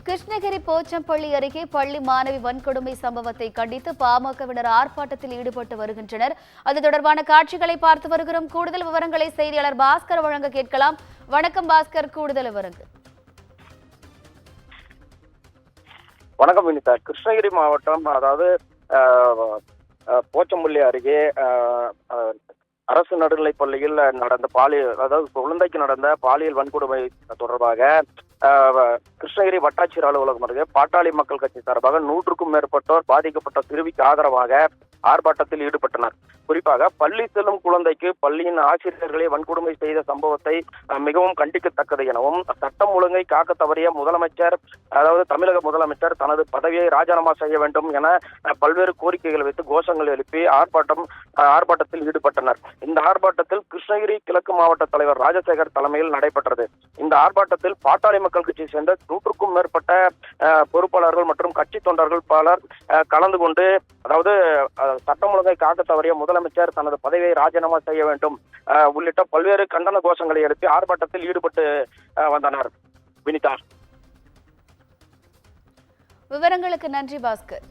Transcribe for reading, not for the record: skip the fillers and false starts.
கிருஷ்ணகிரி போச்சம்பள்ளி அருகே பள்ளி மாணவி வன்கொடுமை சம்பவத்தை கண்டித்து பாமகவினர் ஆர்ப்பாட்டத்தில் ஈடுபட்டு வருகின்றனர். அது தொடர்பான காட்சிகளை பார்த்து வருகிறோம். கூடுதல் விவரங்களை செய்தியாளர் பாஸ்கர் வழங்க கேட்கலாம். வணக்கம் பாஸ்கர், கூடுதல் விவரங்கள். வணக்கம் வினிதா. கிருஷ்ணகிரி மாவட்டம், அதாவது போச்சம்பள்ளி அருகே அரசு நடுநிலைப் பள்ளியில் நடந்த அதாவது குழந்தைக்கு நடந்த பாலியல் வன்கொடுமை தொடர்பாக கிருஷ்ணகிரி வட்டாட்சியர் அலுவலகம் அருகே பாட்டாளி மக்கள் கட்சி சார்பாக 100க்கும் மேற்பட்டோர் பாதிக்கப்பட்ட சிறுமிக்கு ஆதரவாக ஆர்ப்பாட்டத்தில் ஈடுபட்டனர். குறிப்பாக பள்ளி செல்லும் குழந்தைக்கு பள்ளியின் ஆசிரியர்களே வன்கொடுமை செய்த சம்பவத்தை மிகவும் கண்டிக்கத்தக்கது எனவும், சட்டம் ஒழுங்கை காக்க தவறிய முதலமைச்சர், அதாவது தமிழக முதலமைச்சர் தனது பதவியை ராஜினாமா செய்ய வேண்டும் என பல்வேறு கோரிக்கைகளை வைத்து கோஷங்கள் எழுப்பி ஆர்ப்பாட்டத்தில் ஈடுபட்டனர். இந்த ஆர்ப்பாட்டத்தில் கிருஷ்ணகிரி கிழக்கு மாவட்ட தலைவர் ராஜசேகர் தலைமையில் நடைபெற்றது. இந்த ஆர்ப்பாட்டத்தில் பாட்டாளி மக்கள் கட்சியை சேர்ந்த 100க்கும் மேற்பட்ட பொறுப்பாளர்கள் மற்றும் கட்சி தொண்டர்கள் பலர் கலந்து கொண்டு, அதாவது சட்டம் ஒழுங்கை காக்க தவறிய முதலமைச்சர் தனது பதவியை ராஜினாமா செய்ய வேண்டும் உள்ளிட்ட பல்வேறு கண்டன கோஷங்களை எழுப்பி ஆர்ப்பாட்டத்தில் ஈடுபட்டு வந்தனர். வினிதா, விவரங்களுக்கு நன்றி பாஸ்கர்.